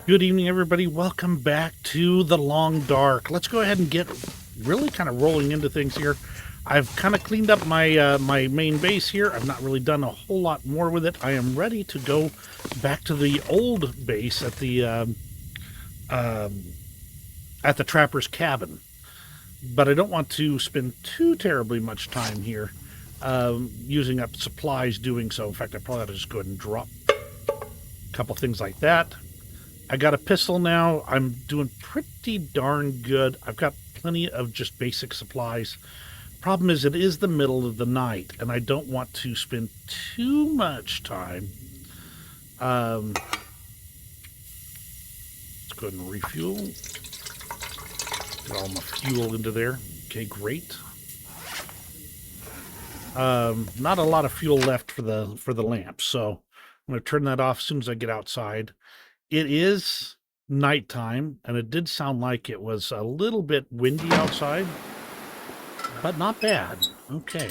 Good evening, everybody. Welcome back to the Long Dark. Let's go ahead and get really kind of rolling into things here. I've kind of cleaned up my main base here. I've not really done a whole lot more with it. I am ready to go back to the old base at the trapper's cabin, but I don't want to spend too terribly much time here using up supplies doing so. In fact, I probably ought to just go ahead and drop a couple things like that. I got a pistol now. I'm doing pretty darn good. I've got plenty of just basic supplies. Problem is, it is the middle of the night, and I don't want to spend too much time. Let's go ahead and refuel. Get all my fuel into there. Okay, great. Not a lot of fuel left for the lamp, so I'm going to turn that off as soon as I get outside. It is nighttime, and it did sound like it was a little bit windy outside, but not bad. Okay.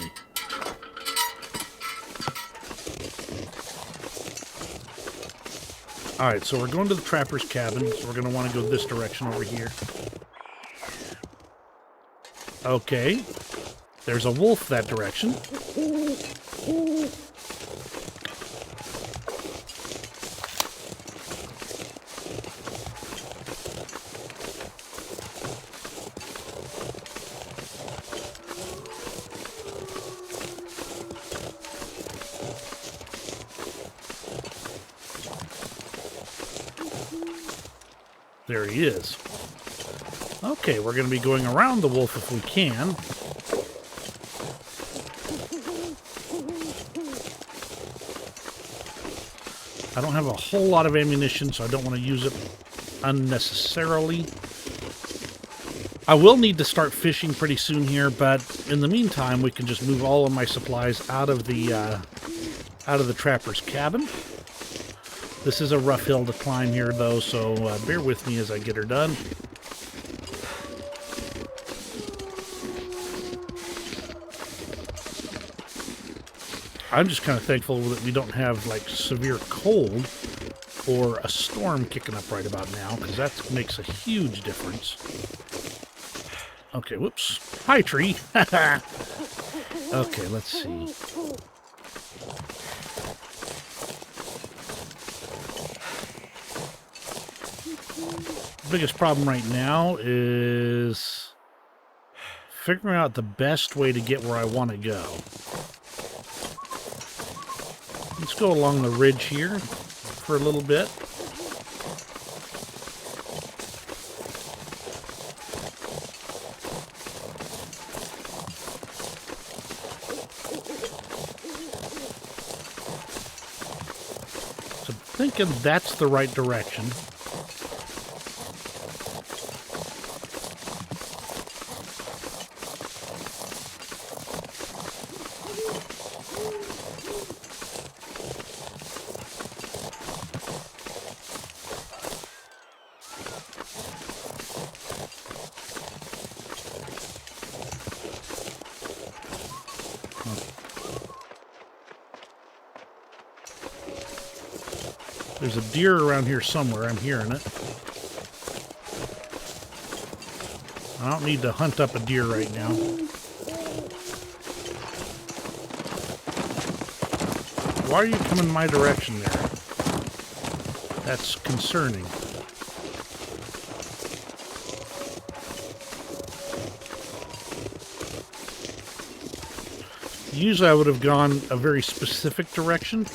All right, so we're going to the trapper's cabin, so we're going to want to go this direction over here. Okay. There's a wolf that direction. There he is. Okay, we're going to be going around the wolf if we can. I don't have a whole lot of ammunition, so I don't want to use it unnecessarily. I will need to start fishing pretty soon here, but in the meantime, we can just move all of my supplies out of the trapper's cabin. This is a rough hill to climb here, though, so bear with me as I get her done. I'm just kind of thankful that we don't have, like, severe cold or a storm kicking up right about now, because that makes a huge difference. Okay, whoops. Hi, tree. Okay, let's see. Biggest problem right now is figuring out the best way to get where I want to go. Let's go along the ridge here for a little bit. So I'm thinking that's the right direction. There's a deer around here somewhere. I'm hearing it. I don't need to hunt up a deer right now. Why are you coming my direction there? That's concerning. Usually I would have gone a very specific direction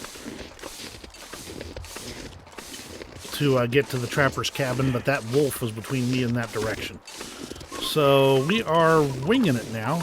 to get to the trapper's cabin, but that wolf was between me and that direction. So we are winging it now.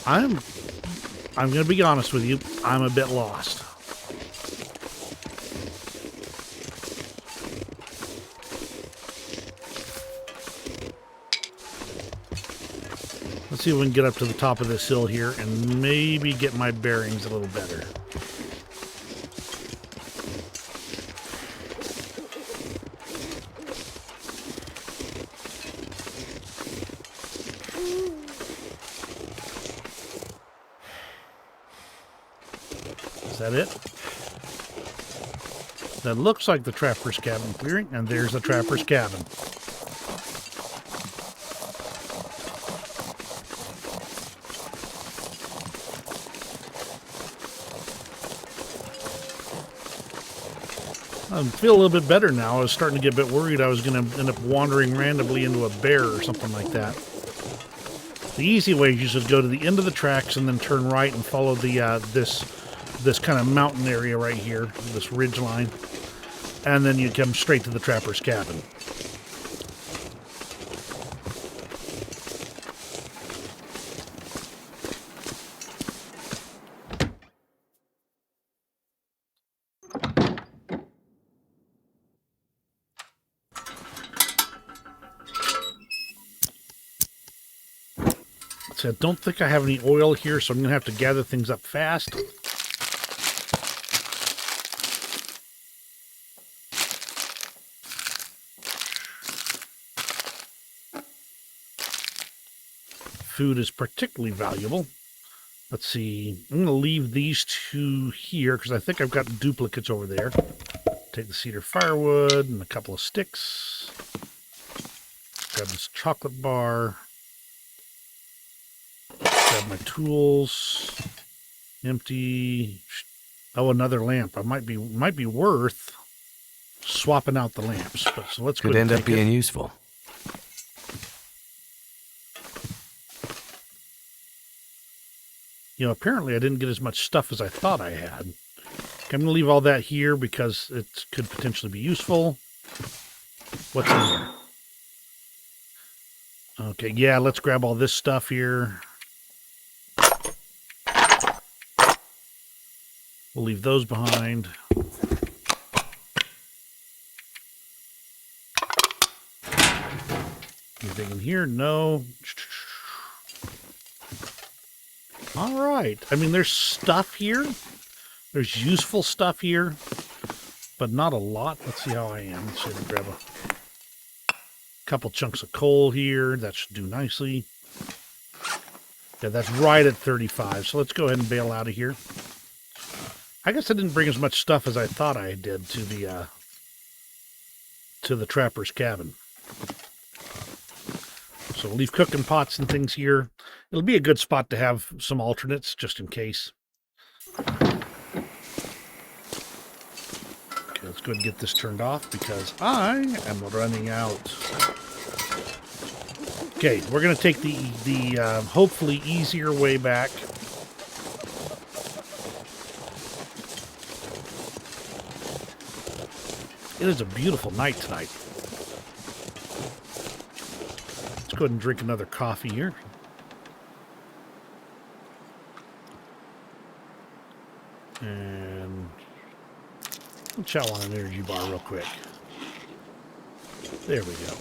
I'm going to be honest with you. I'm a bit lost. Let's see if we can get up to the top of this hill here and maybe get my bearings a little better. Is that it? That looks like the trapper's cabin clearing, and there's the trapper's cabin. I feel a little bit better now. I was starting to get a bit worried I was going to end up wandering randomly into a bear or something like that. The easy way is you just go to the end of the tracks and then turn right and follow the this kind of mountain area right here, this ridge line, and then you come straight to the trapper's cabin. So I don't think I have any oil here, so I'm going to have to gather things up fast. Food is particularly valuable. Let's see. I'm going to leave these two here because I think I've got duplicates over there. Take the cedar firewood and a couple of sticks. Grab this chocolate bar. Grab my tools. Empty. Oh, another lamp. I might be worth swapping out the lamps. But so let's go. Could end up being useful. You know, apparently I didn't get as much stuff as I thought I had. I'm going to leave all that here because it could potentially be useful. What's in here? Okay, yeah, let's grab all this stuff here. We'll leave those behind. Anything in here? No. All right. I mean, there's stuff here. There's useful stuff here, but not a lot. Let's see how I am. Let's see if I grab a couple chunks of coal here. That should do nicely. Yeah, that's right at 35. So let's go ahead and bail out of here. I guess I didn't bring as much stuff as I thought I did to the trapper's cabin. So we'll leave cooking pots and things here. It'll be a good spot to have some alternates just in case. Okay, let's go ahead and get this turned off because I am running out. Okay, we're going to take the hopefully easier way back. It is a beautiful night tonight. Let's go ahead and drink another coffee here. And we'll chow on an energy bar real quick. There we go.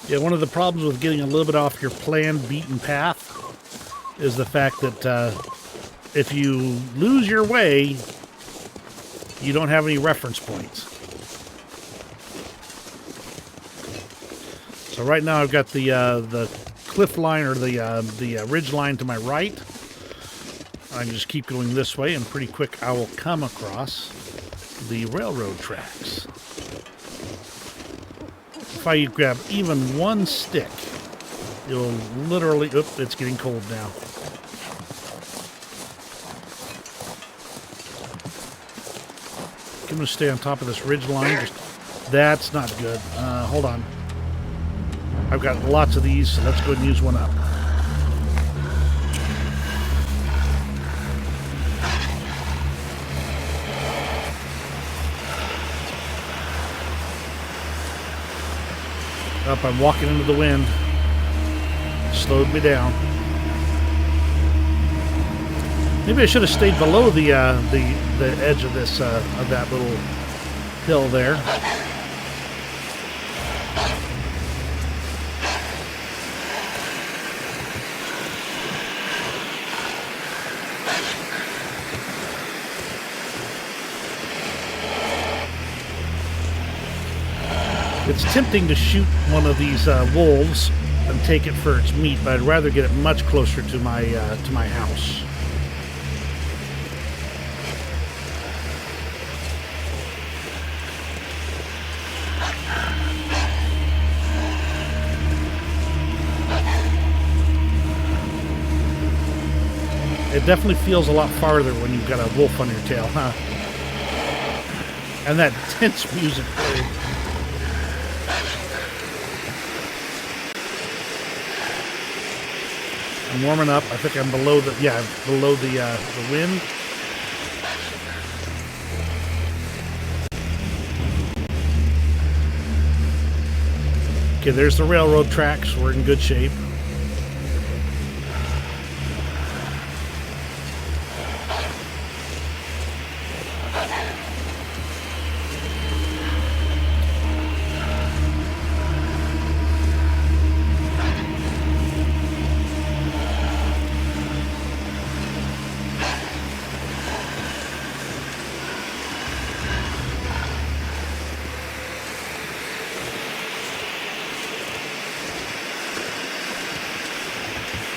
Yeah, one of the problems with getting a little bit off your planned beaten path is the fact that if you lose your way, you don't have any reference points. So right now I've got the cliff line or the ridge line to my right. I can just keep going this way, and pretty quick I will come across the railroad tracks. If I grab even one stick, it'll literally... Oop, it's getting cold now. I'm going to stay on top of this ridge line. That's not good. Hold on. I've got lots of these, so let's go ahead and use one up. Up, I'm walking into the wind. Slowed me down. Maybe I should have stayed below the edge of this of that little hill there. It's tempting to shoot one of these wolves and take it for its meat, but I'd rather get it much closer to my house. It definitely feels a lot farther when you've got a wolf on your tail, huh? And that tense music playing. I'm warming up. I think I'm below the wind. Okay, there's the railroad tracks. We're in good shape.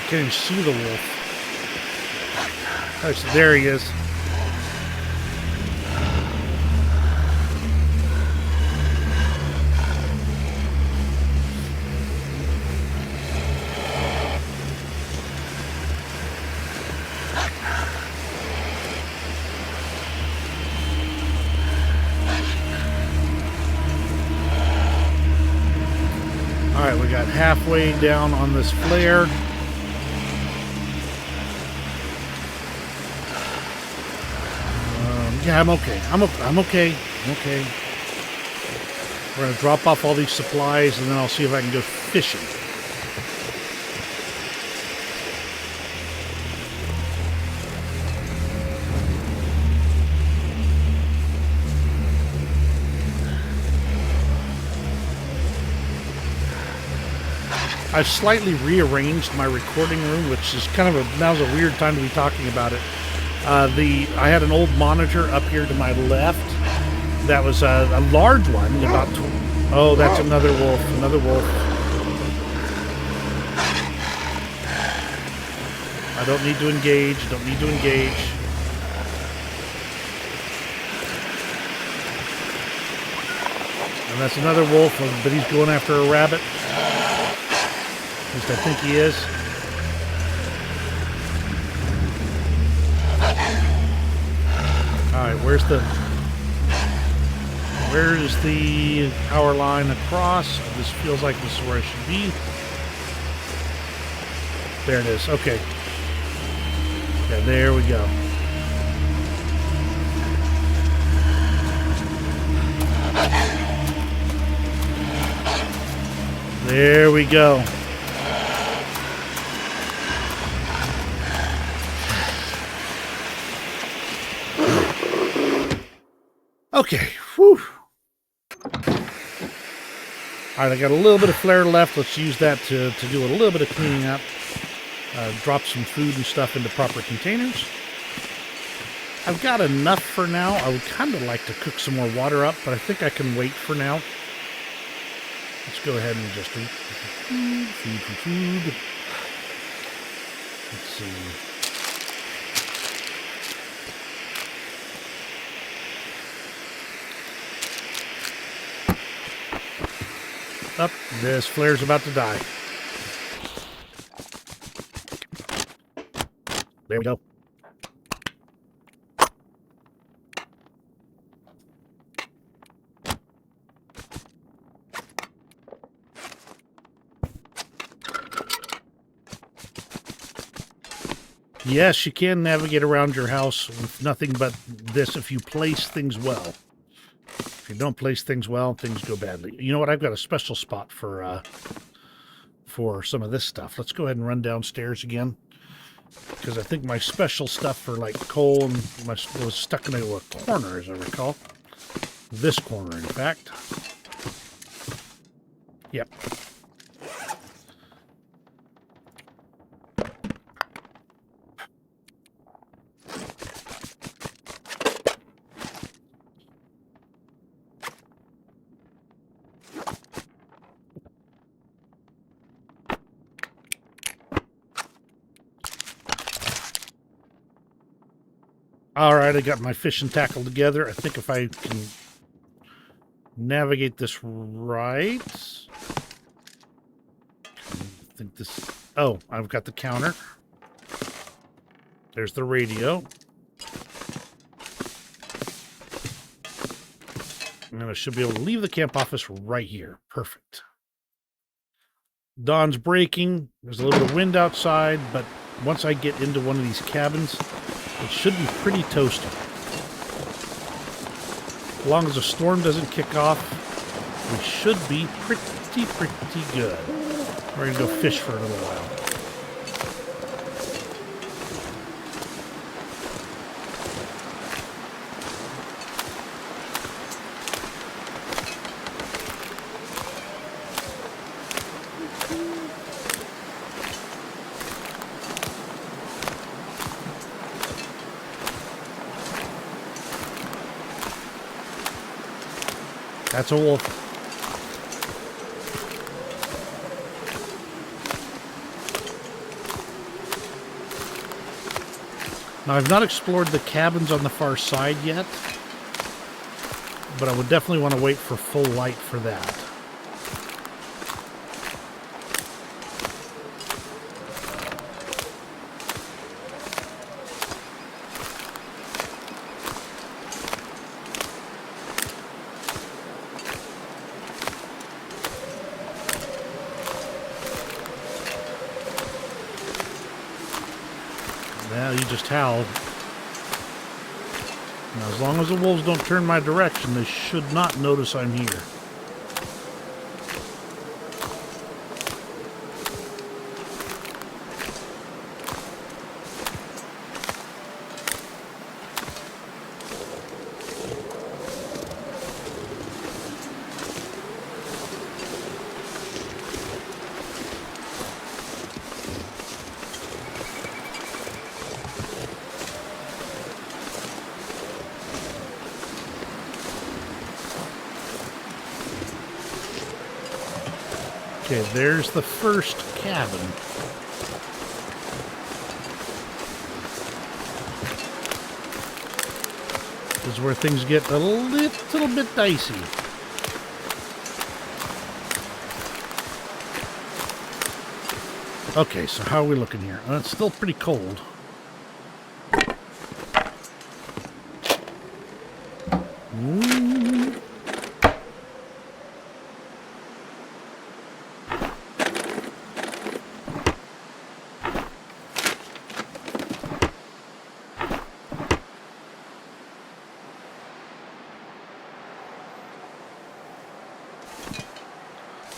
Can't even see the wolf. Oh, so there he is. All right, we got halfway down on this flare. Yeah, I'm okay. I'm okay. I'm okay. We're going to drop off all these supplies, and then I'll see if I can go fishing. I've slightly rearranged my recording room, which is kind of now's a weird time to be talking about it. I had an old monitor up here to my left. That was a large one, about. Oh, that's another wolf. Another wolf. I don't need to engage. Don't need to engage. And that's another wolf, but he's going after a rabbit. At least I think he is. Alright, where's the power line across? This feels like this is where I should be. There it is. Okay. Yeah, there we go. There we go. Okay, whew. All right, I got a little bit of flare left. Let's use that to do a little bit of cleaning up. Drop some food and stuff into proper containers. I've got enough for now. I would kind of like to cook some more water up, but I think I can wait for now. Let's go ahead and just eat food. Let's see. Up, this flare's about to die. There we go. Yes, you can navigate around your house with nothing but this if you place things well. If you don't place things well, things go badly. You know what? I've got a special spot for some of this stuff. Let's go ahead and run downstairs again, because I think my special stuff for like coal and was stuck into a corner, as I recall. This corner, in fact. Yep. All right, I got my fishing tackle together. I think if I can navigate this right. I think this... Oh, I've got the counter. There's the radio. And I should be able to leave the camp office right here. Perfect. Dawn's breaking. There's a little bit of wind outside, but once I get into one of these cabins, it should be pretty toasty. As long as the storm doesn't kick off, we should be pretty good. We're going to go fish for a little while. That's a wolf. Now, I've not explored the cabins on the far side yet, but I would definitely want to wait for full light for that. Well, you just howled. Now, as long as the wolves don't turn my direction, they should not notice I'm here. Okay, there's the first cabin. This is where things get a little bit dicey. Okay, so how are we looking here? It's still pretty cold.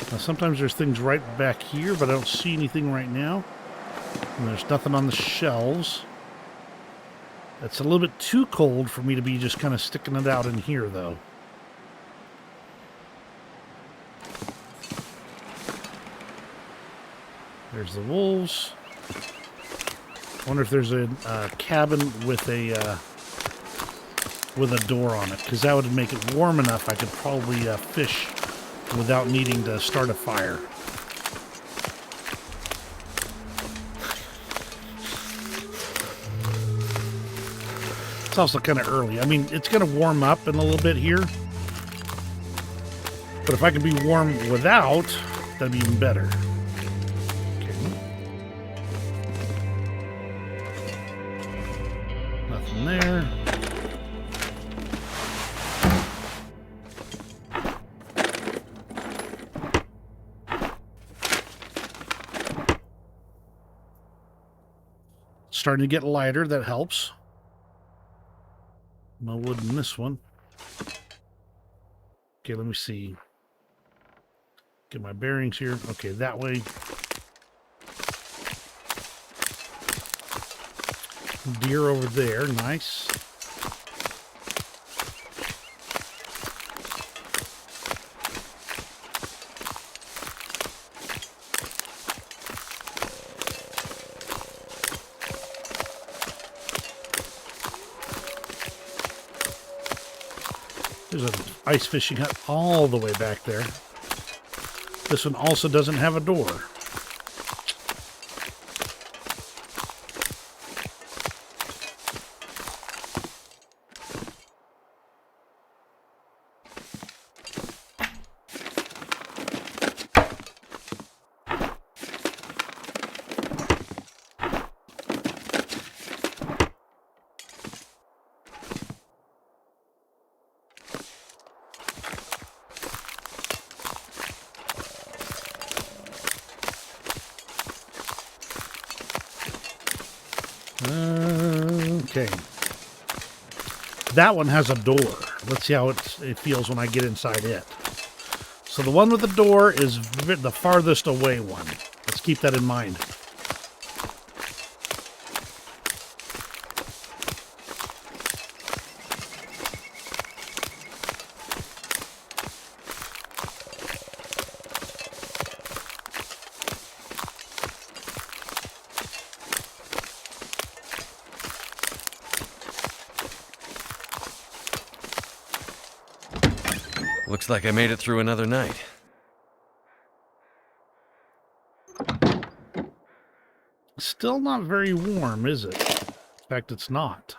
Now, sometimes there's things right back here, but I don't see anything right now. And there's nothing on the shelves. It's a little bit too cold for me to be just kind of sticking it out in here, though. There's the wolves. I wonder if there's a cabin with a door on it, because that would make it warm enough I could probably fish without needing to start a fire. It's also kind of early. I mean, it's going to warm up in a little bit here. But if I can be warm without, that'd be even better. Okay. Nothing there. Starting to get lighter, that helps. No wood in this one. Okay, let me see. Get my bearings here. Okay, that way. Deer over there. Nice. There's an ice fishing hut all the way back there. This one also doesn't have a door. Okay. That one has a door. Let's see how it feels when I get inside it. So the one with the door is the farthest away one. Let's keep that in mind. Looks like I made it through another night. Still not very warm, is it? In fact, it's not.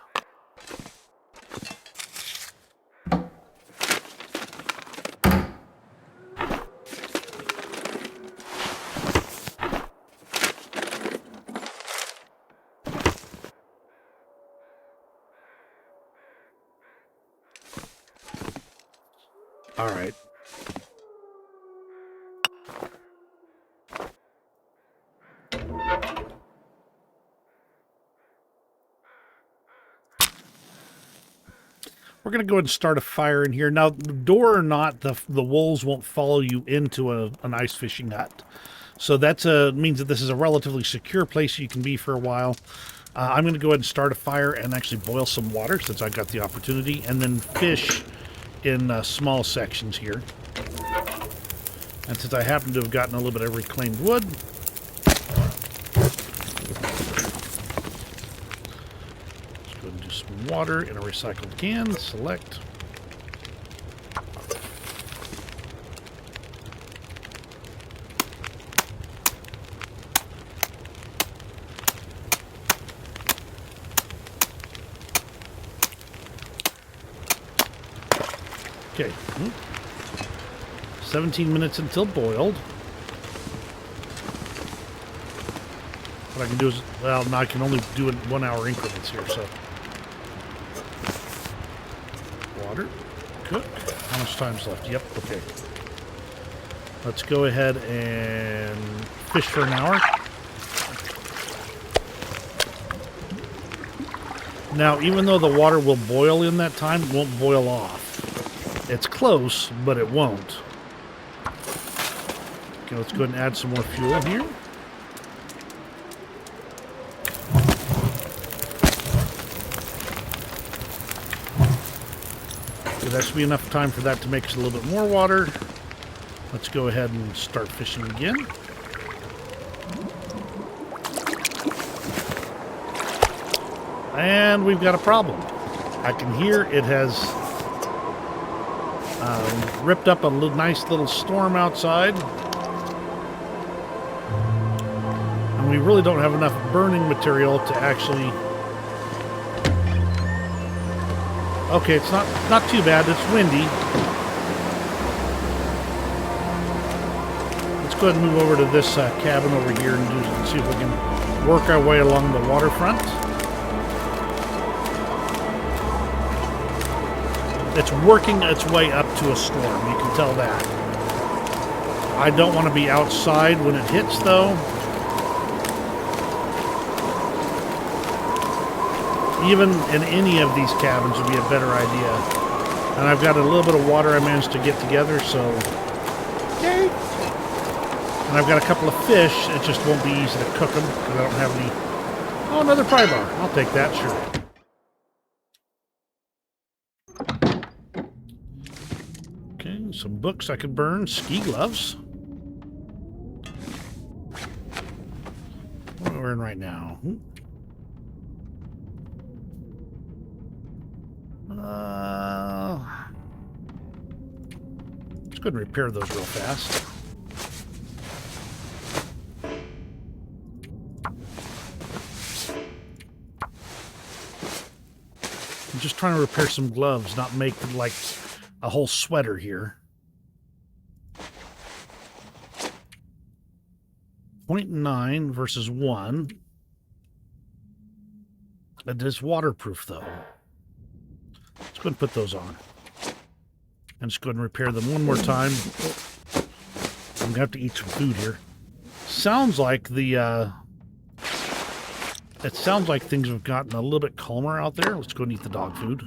All right. We're going to go ahead and start a fire in here. Now, door or not, the wolves won't follow you into an ice fishing hut. So that means that this is a relatively secure place you can be for a while. I'm going to go ahead and start a fire and actually boil some water since I've got the opportunity, and then fish in small sections here. And since I happen to have gotten a little bit of reclaimed wood, let's go and do some water in a recycled can. Select. Okay. 17 minutes until boiled. What I can do is, well, now I can only do it in 1 hour increments here, so. Water, cook. How much time's left? Yep, okay. Let's go ahead and fish for an hour. Now, even though the water will boil in that time, it won't boil off. It's close, but it won't. Okay, let's go ahead and add some more fuel here. Okay, that should be enough time for that to make us a little bit more water. Let's go ahead and start fishing again. And we've got a problem. I can hear it has ripped up a nice little storm outside. And we really don't have enough burning material to actually... Okay, it's not too bad. It's windy. Let's go ahead and move over to this cabin over here and see if we can work our way along the waterfront. It's working its way up to a storm. You can tell that. I don't want to be outside when it hits, though. Even in any of these cabins would be a better idea. And I've got a little bit of water I managed to get together, so... Yay! And I've got a couple of fish. It just won't be easy to cook them because I don't have any... Oh, another pry bar. I'll take that, sure. Okay, some books I could burn. Ski gloves. What are we in right now? Let's go ahead and repair those real fast. I'm just trying to repair some gloves, not make like a whole sweater here. 0.9 versus 1. It is waterproof, though. Let's go ahead and put those on. And just go ahead and repair them one more time. I'm going to have to eat some food here. Sounds like the... It sounds like things have gotten a little bit calmer out there. Let's go and eat the dog food.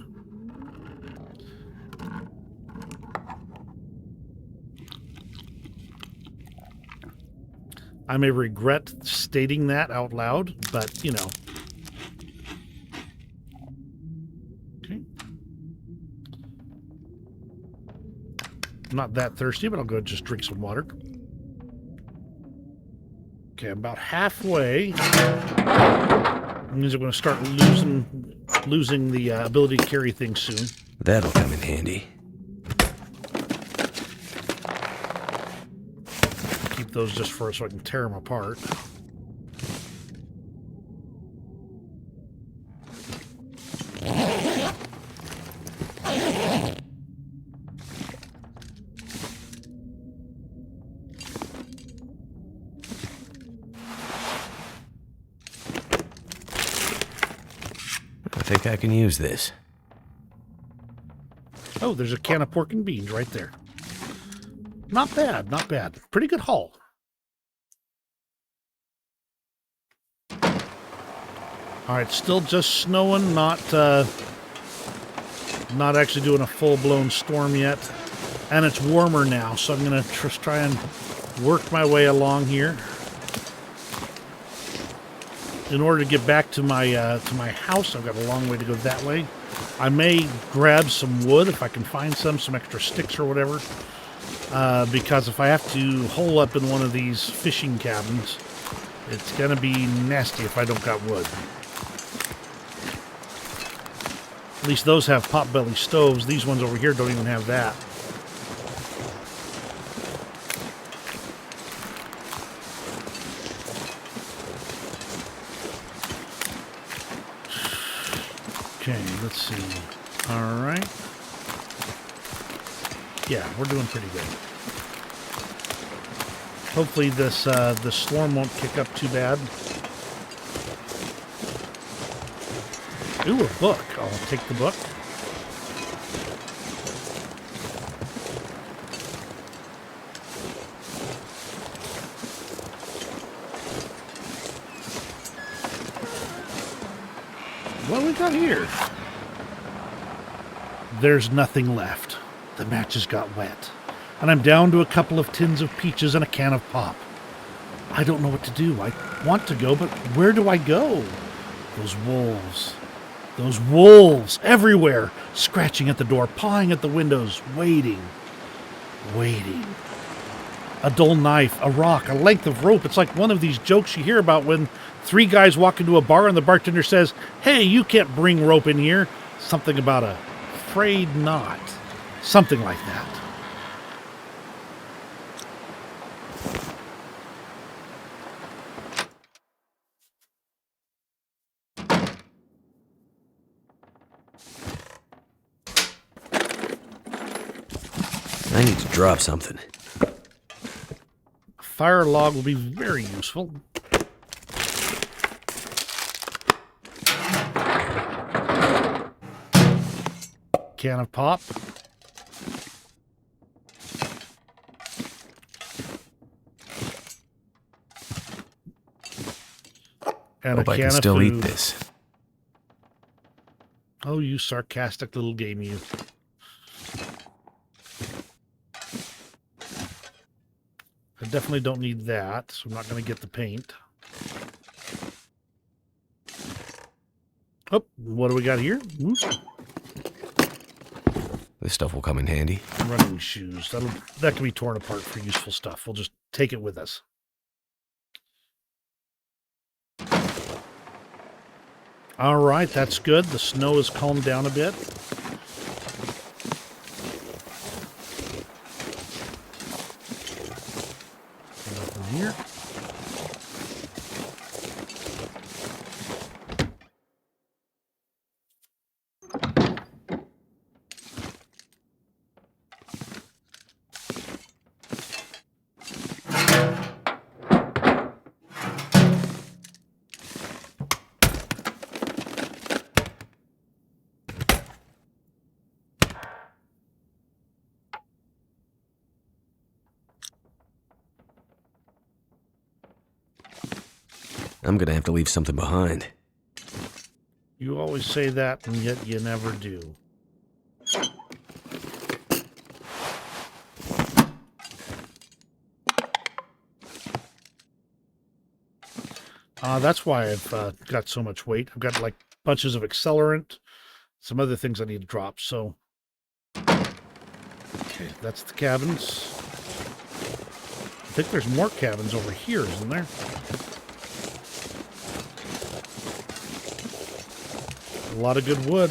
I may regret stating that out loud, but, you know. Okay. I'm not that thirsty, but I'll go just drink some water. Okay, I'm about halfway. That means I'm going to start losing the ability to carry things soon. That'll come in handy. Keep those just for so I can tear them apart. I think I can use this. Oh, there's a can of pork and beans right there. Not bad, not bad. Pretty good haul. All right, still just snowing, not actually doing a full-blown storm yet. And it's warmer now, so I'm going to just try and work my way along here. In order to get back to my house, I've got a long way to go that way. I may grab some wood if I can find some extra sticks or whatever. Because if I have to hole up in one of these fishing cabins, it's going to be nasty if I don't got wood. At least those have potbelly stoves. These ones over here don't even have that. Okay, let's see. All right. Yeah, we're doing pretty good. Hopefully this storm won't kick up too bad. Ooh, a book. I'll take the book. What do we got here? There's nothing left. The matches got wet, and I'm down to a couple of tins of peaches and a can of pop. I don't know what to do. I want to go, but where do I go? Those wolves. Those wolves everywhere, scratching at the door, pawing at the windows, waiting. Waiting. A dull knife, a rock, a length of rope. It's like one of these jokes you hear about when three guys walk into a bar and the bartender says, "Hey, you can't bring rope in here." Something about a afraid not. Something like that. I need to drop something. A fire log will be very useful. Can of pop. And Hope a I can can of still food. eat this. Oh, you sarcastic little game, you. I definitely don't need that, so I'm not going to get the paint. Oh, what do we got here? Whoop. This stuff will come in handy. Running shoes. That can be torn apart for useful stuff. We'll just take it with us. All right, that's good. The snow has calmed down a bit. Nothing here. I'm gonna have to leave something behind. You always say that, and yet you never do. That's why I've got so much weight. I've got like bunches of accelerant, some other things I need to drop. So, okay, that's the cabins. I think there's more cabins over here, isn't there? A lot of good wood.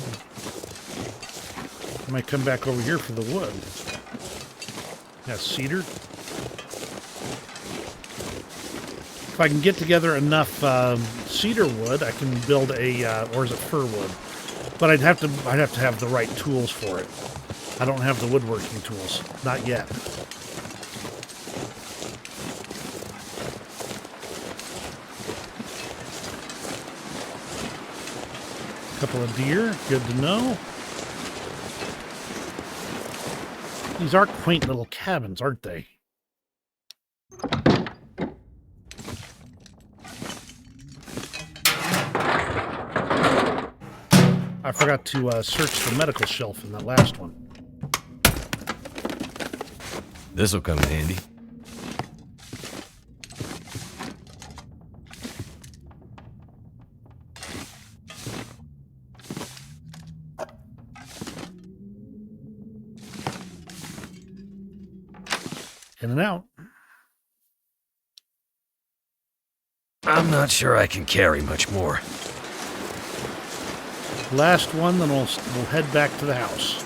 I might come back over here for the wood. Yeah, cedar. If I can get together enough cedar wood, I can build a, or is it fir wood? But I'd have to have the right tools for it. I don't have the woodworking tools, not yet. Couple of deer, good to know. These are quaint little cabins, aren't they? I forgot to search the medical shelf in that last one. This'll come in handy. In and out. I'm not sure I can carry much more. Last one, then we'll head back to the house.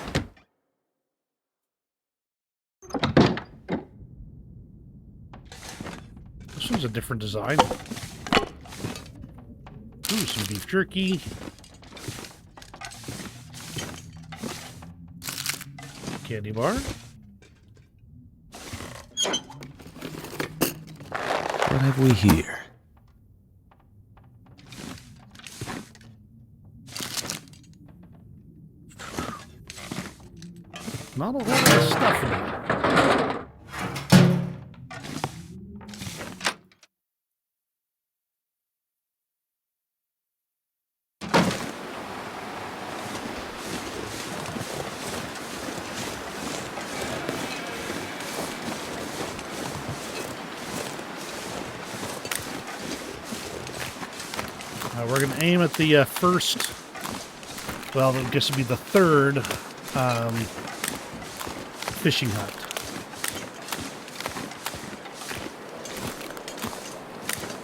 This one's a different design. Ooh, some beef jerky. Candy bar. What have we here? Not a whole lot of stuff in here. We're going to aim at the first, well, I guess it'd be the third fishing hut.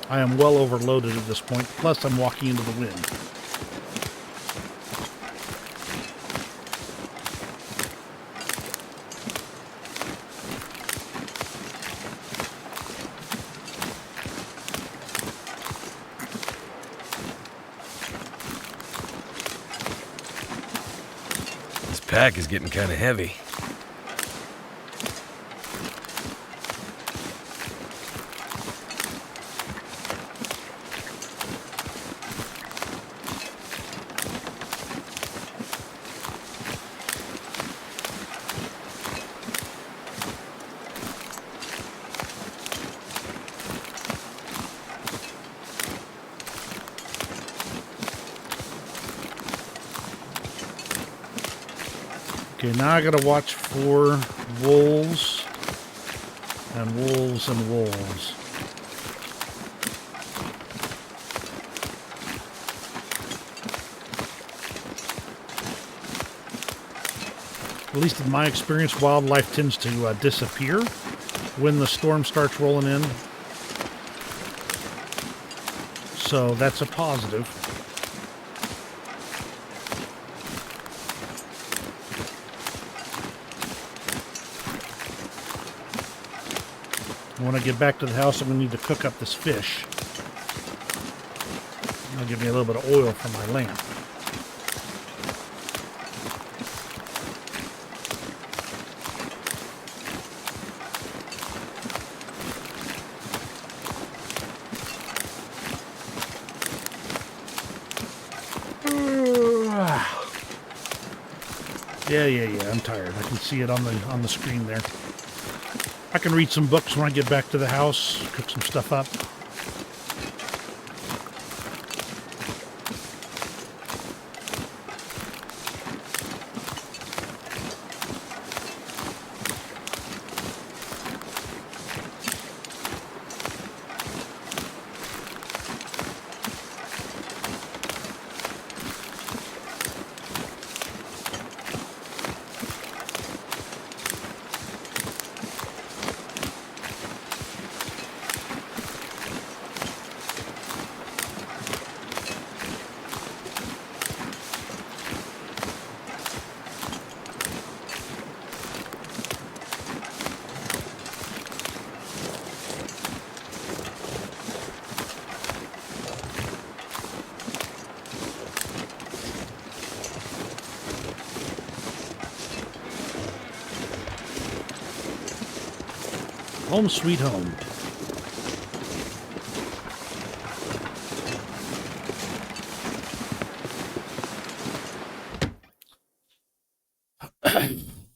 I am well overloaded at this point, plus I'm walking into the wind. Pack is getting kind of heavy. Okay, now I gotta watch for wolves And wolves and wolves. At least in my experience, wildlife tends to disappear when the storm starts rolling in. So that's a positive. When I get back to the house, I'm going to need to cook up this fish. That'll give me a little bit of oil for my lamp. Yeah. I'm tired. I can see it on the screen there. I can read some books when I get back to the house, cook some stuff up. Home sweet home.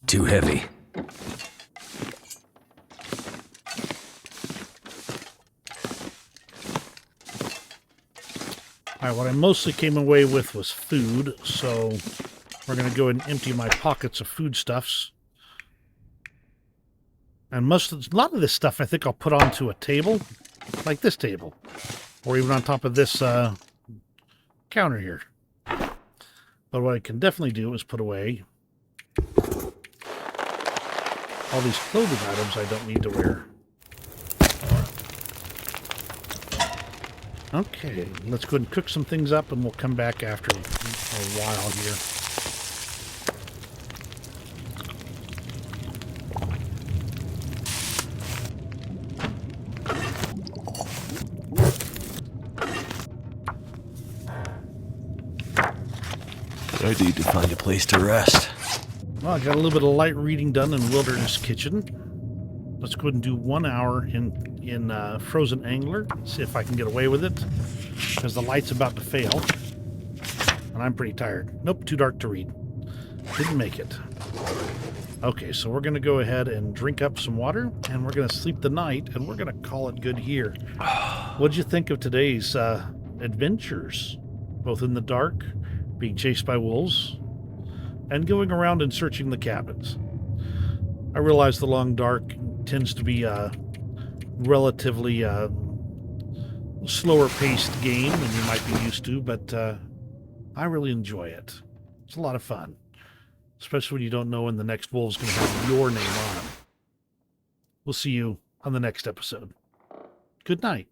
Too heavy. Alright, what I mostly came away with was food, so we're going to go and empty my pockets of foodstuffs. And a lot of this stuff I think I'll put onto a table, like this table, or even on top of this counter here. But what I can definitely do is put away all these clothing items I don't need to wear. Okay, let's go ahead and cook some things up, and we'll come back after a while here. I need to find a place to rest. Well, I got a little bit of light reading done in Wilderness Kitchen. Let's go ahead and do 1 hour in Frozen Angler. See if I can get away with it, because the light's about to fail. And I'm pretty tired. Nope, too dark to read. Didn't make it. Okay, so we're going to go ahead and drink up some water, and we're going to sleep the night, and we're going to call it good here. What'd you think of today's adventures? Both in the dark, being chased by wolves, and going around and searching the cabins. I realize the long dark tends to be a relatively slower paced game than you might be used to, but I really enjoy it. It's a lot of fun, especially when you don't know when the next wolf's going to have your name on it. We'll see you on the next episode. Good night.